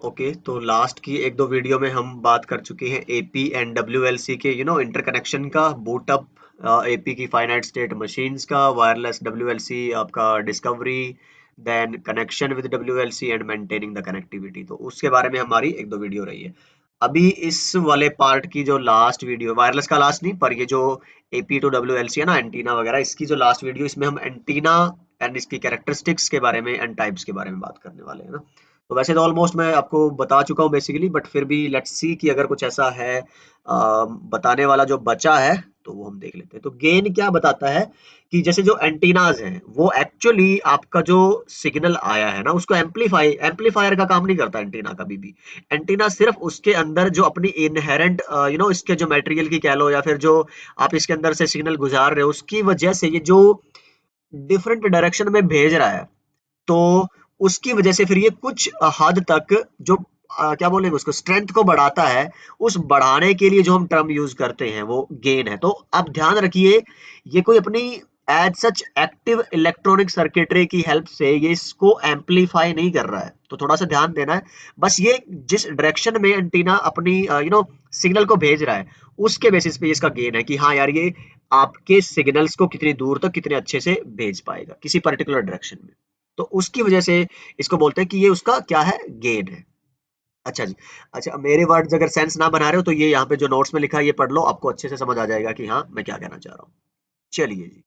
Okay, तो last की एक दो वीडियो में हम बात कर चुके हैं एपी एंड डब्ल्यूएलसी के इंटरकनेक्शन का, बूटअप एपी की फाइनाइट स्टेट मशीन्स का, वायरलेस डब्ल्यूएलसी आपका discovery, then connection with WLC and maintaining the connectivity. तो उसके बारे में हमारी एक दो वीडियो रही है। अभी इस वाले पार्ट की जो लास्ट वीडियो, वायरलेस का लास्ट नहीं, पर ये जो एपी टू डब्ल्यूएलसी है ना, एंटीना वगैरह, इसकी जो लास्ट वीडियो, इसमें हम एंटीना एंड इसकी कैरेक्टरिस्टिक्स के बारे में एंड टाइप्स के बारे में बात करने वाले हैं ना। तो वैसे तो ऑलमोस्ट मैं आपको बता चुका हूँ बेसिकली, बट फिर भी लेट्स सी कि अगर कुछ ऐसा है बताने वाला जो बचा है, तो वो हम देख लेते हैं। तो गेन क्या बताता है कि जैसे जो एंटीनाज हैं वो एक्चुअली आपका जो सिग्नल आया है ना, उसको एम्पलीफायर का काम नहीं करता एंटीना कभी भी। एंटीना सिर्फ उसके अंदर जो अपनी इनहेरेंट इसके जो मटेरियल की कह लो, या फिर जो आप इसके अंदर से सिग्नल गुजार रहे हो, उसकी वजह से ये जो डिफरेंट डायरेक्शन में भेज रहा है, तो उसकी वजह से फिर ये कुछ हद तक जो क्या बोलेंगे उसको, स्ट्रेंथ को बढ़ाता है। उस बढ़ाने के लिए जो हम टर्म यूज करते हैं वो गेन है। तो आप ध्यान रखिए, ये कोई अपनी as such active electronic circuitry की हेल्प से ये इसको एम्पलीफाई नहीं कर रहा है, तो थोड़ा सा ध्यान देना है। बस ये जिस डायरेक्शन में एंटीना अपनी सिग्नल को भेज रहा है, उसके बेसिस पे इसका गेन है कि हाँ यार, ये आपके सिग्नल्स को कितनी दूर तक कितने अच्छे से भेज पाएगा किसी पर्टिकुलर डायरेक्शन में। तो उसकी वजह से इसको बोलते हैं कि ये उसका क्या है, गेन है। अच्छा जी। अच्छा, मेरे वर्ड्स अगर सेंस ना बना रहे हो तो ये यहाँ पे जो नोट्स में लिखा है ये पढ़ लो, आपको अच्छे से समझ आ जाएगा कि हाँ मैं क्या कहना चाह रहा हूँ। चलिए जी।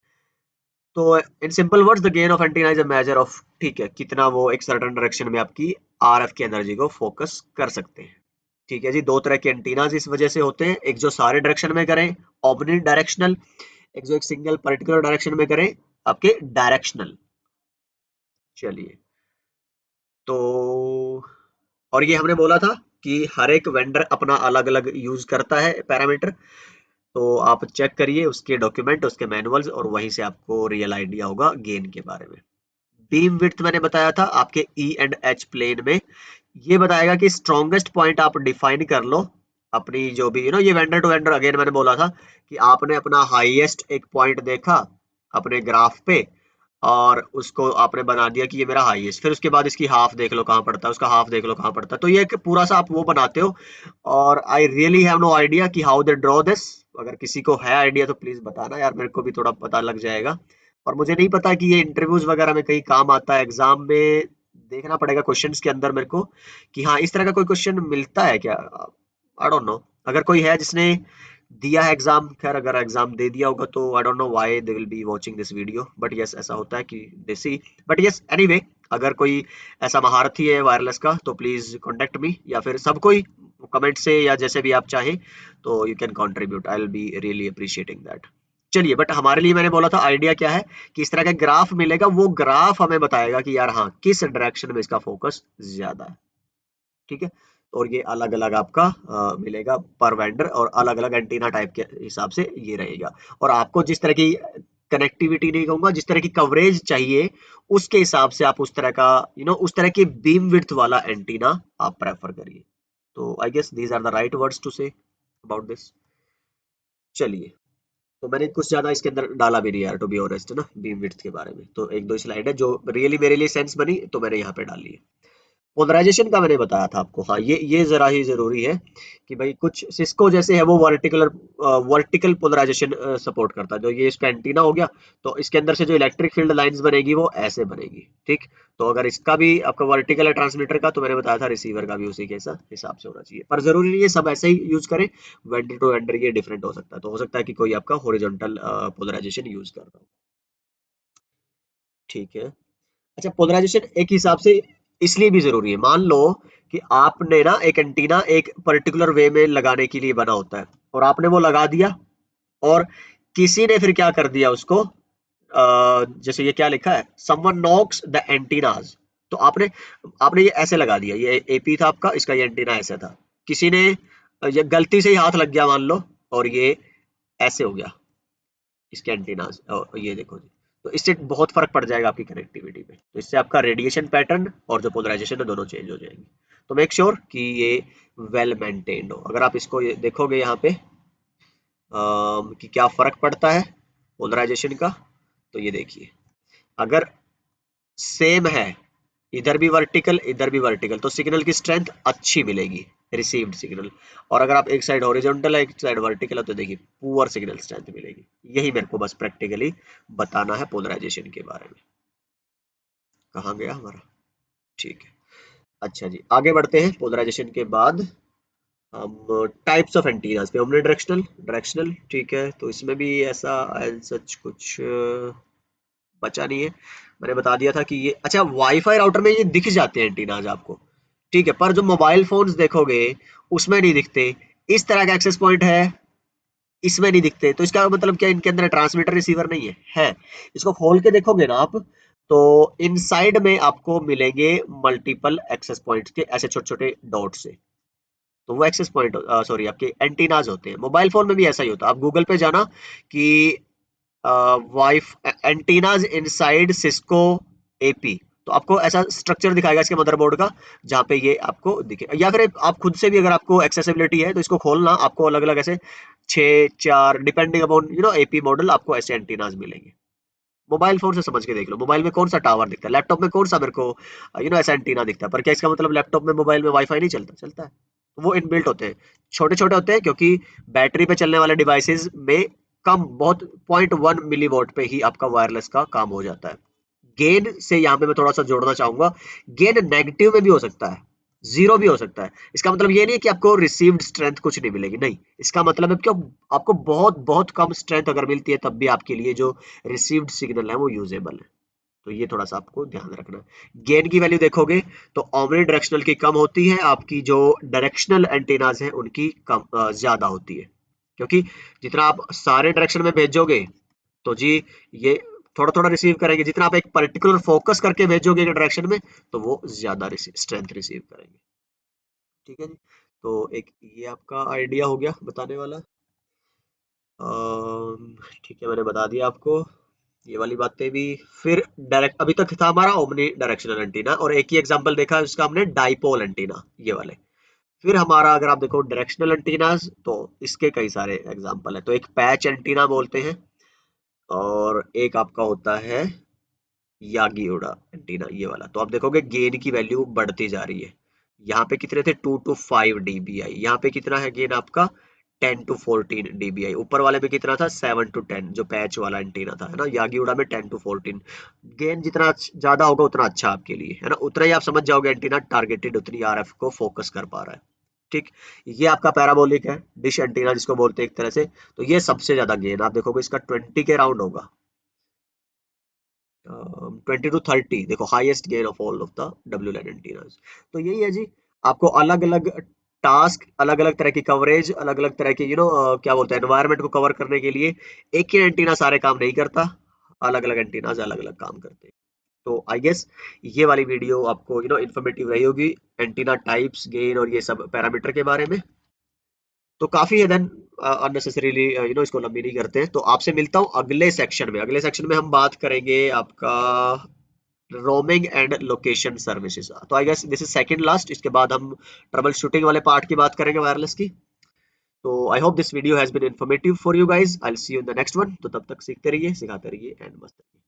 तो in simple words, the gain of antenna is a measure of, ठीक है, कितना वो एक सर्टेन डायरेक्शन में आपकी आरएफ की एनर्जी को फोकस कर सकते हैं। ठीक है जी। दो तरह के एंटीनाज इस वजह से होते हैं, एक जो सारे डायरेक्शन में करें, ऑमनी डायरेक्शनल, एक जो एक सिंगल पर्टिकुलर डायरेक्शन में करें, आपके डायरेक्शनल। चलिए। तो और ये हमने बोला था कि हर एक वेंडर अपना अलग अलग यूज करता है पैरामीटर। तो आप चेक करिए उसके डॉक्यूमेंट, उसके मैनुअल्स, और वहीं से आपको रियल आइडिया होगा गेन के बारे में। बीम विड्थ मैंने बताया था आपके ई एंड एच प्लेन में, ये बताएगा कि स्ट्रॉन्गेस्ट पॉइंट आप डिफाइन कर लो अपनी जो भी ये वेंडर टू वेंडर, अगेन मैंने बोला था कि आपने अपना हाईएस्ट एक पॉइंट देखा अपने ग्राफ पे, और उसको आपने बना दिया कि ये मेरा हाईएस्ट, फिर उसके बाद इसकी हाफ देख लो कहाँ पड़ता है, उसका हाफ देख लो कहाँ पड़ता है। तो ये एक पूरा सा आप वो बनाते हो, और I really have no idea कि हाउ दे ड्रॉ दिस। अगर किसी को है आइडिया तो प्लीज बताना यार, मेरे को भी थोड़ा पता लग जाएगा। और मुझे नहीं पता कि ये इंटरव्यूज वगैरह में कहीं काम आता है, एग्जाम में देखना पड़ेगा क्वेश्चंस के अंदर मेरे को कि हाँ इस तरह का कोई क्वेश्चन मिलता है क्या। आई डोंट नो, अगर कोई है जिसने दिया है एग्जाम, खैर अगर एग्जाम दे दिया होगा तो I don't know why they will be watching this video, but yes ऐसा होता है कि दे सी। बट यस एनीवे, अगर कोई ऐसा महारथी है वायरलेस का तो प्लीज कांटेक्ट मी, या फिर सब कोई कमेंट से या जैसे भी आप चाहें, तो you can contribute, I will be really appreciating that. चलिए, बट हमारे लिए मैंने बोला था आइडिया क्या है कि इस तरह का ग्राफ मिलेगा, वो ग्राफ हमें बताएगा कि यार हाँ किस डायरेक्शन में इसका फोकस ज्यादा है। ठीक है। और ये अलग अलग आपका मिलेगा पर वेंडर, और अलग अलग एंटीना टाइप के हिसाब से ये रहेगा। और आपको जिस तरह की कनेक्टिविटी नहीं कहूंगा, जिस तरह की कवरेज चाहिए, उसके हिसाब से आप उस तरह का उस तरह की बीम विड्थ वाला एंटीना आप प्रेफर करिए। तो I guess these are the right words to say about this. चलिए। तो मैंने कुछ ज्यादा इसके अंदर डाला भी नहीं यार, टू बी ऑनेस्ट ना, बीम विड्थ के बारे में तो एक दो स्लाइड है जो रियली मेरे लिए सेंस बनी, तो मैंने यहाँ पे डाली है। पोलराइजेशन का मैंने बताया था आपको, हाँ ये जरा ही जरूरी है कि भाई कुछ सिस्को जैसे है वो वर्टिकल पोलराइजेशन सपोर्ट करता है। जो ये इसका एंटीना हो गया, तो इसके अंदर से जो इलेक्ट्रिक फील्ड लाइंस बनेगी वो ऐसे बनेगी, ठीक। तो अगर इसका भी आपका वर्टिकल है ट्रांसमीटर का, तो मैंने बताया था रिसीवर का भी उसी के हिसाब से होना चाहिए, पर जरूरी नहीं है सब ऐसे ही यूज करें। वेंडर टू वेंडर ये डिफरेंट हो सकता है, तो हो सकता है कि कोई आपका हॉरिजॉन्टल पोलराइजेशन यूज कर रहा हो। ठीक है। अच्छा, पोलराइजेशन एक हिसाब से इसलिए भी जरूरी है, मान लो कि आपने ना एक एंटीना एक पर्टिकुलर वे में लगाने के लिए बना होता है, और आपने वो लगा दिया, और किसी ने फिर क्या कर दिया उसको, जैसे ये क्या लिखा है, समवन नॉक्स द एंटीनाज। तो आपने आपने ये ऐसे लगा दिया, ये एपी था आपका, इसका ये एंटीना ऐसे था, किसी ने ये गलती से ही हाथ लग गया मान लो, और ये ऐसे हो गया इसके एंटीनाज, और ये देखो जी। तो इससे बहुत फर्क पड़ जाएगा आपकी कनेक्टिविटी पे, तो इससे आपका रेडिएशन पैटर्न और जो पोलराइजेशन है दोनों चेंज हो जाएंगे। तो मेक श्योर कि ये वेल मेंटेन्ड हो। अगर आप इसको ये देखोगे यहाँ पे कि क्या फर्क पड़ता है पोलराइजेशन का, तो ये देखिए, अगर सेम है इधर भी वर्टिकल, तो सिग्नल की स्ट्रेंथ अच्छी मिलेगी, रिसीव्ड सिग्नल। और अगर आप एक साइड हॉरिजॉन्टल है एक साइड वर्टिकल है तो देखिए पुअर सिग्नल स्ट्रेंथ मिलेगी। यही मेरे को बस प्रैक्टिकली बताना है पोलराइजेशन के बारे में। कहाँ गया हमारा, ठीक है। अच्छा जी, आगे बढ़ते हैं पोलराइजेशन के बाद हम टाइप्स ऑफ एंटीनास पे। हमने डायरेक्शनल ठीक है, तो इसमें भी ऐसा सच कुछ बचा नहीं है। मैंने बता दिया था कि ये अच्छा वाईफाई राउटर में ये दिख जाते हैं एंटीनाज आपको, ठीक है, पर जो मोबाइल फोन्स देखोगे उसमें नहीं दिखते। इस तरह का एक्सेस पॉइंट है, इसमें नहीं दिखते, तो इसका मतलब क्या इनके अंदर ट्रांसमीटर रिसीवर नहीं है। इसको खोल के देखोगे ना आप, तो इनसाइड में आपको मिलेंगे मल्टीपल एक्सेस पॉइंट्स के ऐसे छोटे छोटे डॉट से। तो वो एक्सेस पॉइंट सॉरी आपके एंटीनाज होते हैं। मोबाइल फोन में भी ऐसा ही होता है, आप गूगल पे जाना कि wife antennas inside Cisco AP, तो आपको ऐसा स्ट्रक्चर दिखाएगा इसके मदरबोर्ड का, जहाँ पे ये आपको दिखे। या फिर आप खुद से भी अगर आपको एक्सेसिबिलिटी है तो इसको खोलना, आपको अलग अलग ऐसे 6 4 डिपेंडिंग अपॉन एपी मॉडल आपको ऐसे एंटीनाज मिलेंगे। मोबाइल फोन से समझ के देख लो, मोबाइल में कौन सा टावर दिखता है, लैपटॉप में कौन सा मेरे को ऐसा एंटीना दिखता है, पर क्या इसका मतलब लैपटॉप में मोबाइल में वाईफाई नहीं चलता, चलता है। तो वो इनबिल्ट होते हैं, छोटे छोटे होते हैं, क्योंकि बैटरी पे चलने वाले डिवाइसेस में कम बहुत 0.1 मिली वॉट पे ही आपका वायरलेस का काम हो जाता है। गेन से यहाँ पे मैं थोड़ा सा जोड़ना चाहूंगा, गेन नेगेटिव में भी हो सकता है, जीरो भी हो सकता है। इसका मतलब ये नहीं है कि आपको रिसीव्ड स्ट्रेंथ कुछ नहीं मिलेगी, नहीं, इसका मतलब है कि आपको बहुत बहुत कम स्ट्रेंथ अगर मिलती है तब भी आपके लिए जो रिसीव्ड सिग्नल है वो यूजेबल है। तो ये थोड़ा सा आपको ध्यान रखना है। गेन की वैल्यू देखोगे तो ओमनी डायरेक्शनल की कम होती है, आपकी जो डायरेक्शनल एंटीनाज है उनकी कम ज्यादा होती है, क्योंकि जितना आप सारे डायरेक्शन में भेजोगे तो जी ये थोड़ा थोड़ा रिसीव करेंगे, जितना आप एक पर्टिकुलर फोकस करके भेजोगे एक डायरेक्शन में तो वो ज्यादा स्ट्रेंथ रिसीव करेंगे। ठीक है जी, तो एक ये आपका आइडिया हो गया बताने वाला। ठीक है, मैंने बता दिया आपको ये वाली बातें भी। फिर डायरेक्ट अभी तक था हमारा ओमनी डायरेक्शनल एंटीना, और एक ही एग्जांपल देखा उसका हमने डाइपोल एंटीना ये वाले। फिर हमारा अगर आप देखो डायरेक्शनल एंटीनास तो इसके कई सारे एग्जांपल है। तो एक पैच एंटीना बोलते हैं, और एक आपका होता है यागी उड़ा एंटीना ये वाला। तो आप देखोगे गेन की वैल्यू बढ़ती जा रही है। यहाँ पे कितने थे 2 to 5 dBi, यहाँ पे कितना है गेन आपका 10 to 14 dBi। ऊपर वाले में कितना था 7 to 10, जो पैच वाला एंटीना था, है ना, यागी उड़ा में 10 to 14। गेन जितना ज्यादा होगा उतना अच्छा आपके लिए, है ना, उतना ही आप समझ जाओगे एंटीना टारगेटेड उतनी आरएफ को फोकस कर पा रहा है। ठीक, ये आपका पैराबोलिक है, डिश एंटीना जिसको बोलते हैं एक तरह से। तो ये सबसे ज्यादा गेन आप देखोगे इसका 20 के राउंड होगा, 20 to 30 देखो, highest gain of all of the WLAN antennas. तो यही है जी, आपको अलग अलग टास्क, अलग अलग तरह की कवरेज, अलग अलग तरह के क्या बोलते हैं एनवायरनमेंट को कवर करने के लिए एक ही एंटीना सारे काम नहीं करता, अलग अलग एंटीनाज अलग अलग काम करते हैं। तो आई गेस ये वाली वीडियो आपको इन्फॉर्मेटिव रही होगी, एंटीना टाइप्स, गेन और ये सब पैरामीटर के बारे में। तो काफी है देन, अननेसेसरीली इसको लंबी नहीं करते हैं। तो आपसे मिलता हूँ अगले सेक्शन में। अगले सेक्शन में हम बात करेंगे आपका रोमिंग एंड लोकेशन सर्विसेज। तो I guess this is second last, इसके बाद हम ट्रबल शूटिंग वाले पार्ट की बात करेंगे वायरलेस की। तो I hope this video has been informative for you guys. I will see you in the next one. तो तब तक सीखते रहिए, सिखाते रहिए एंड मस्त रहिए।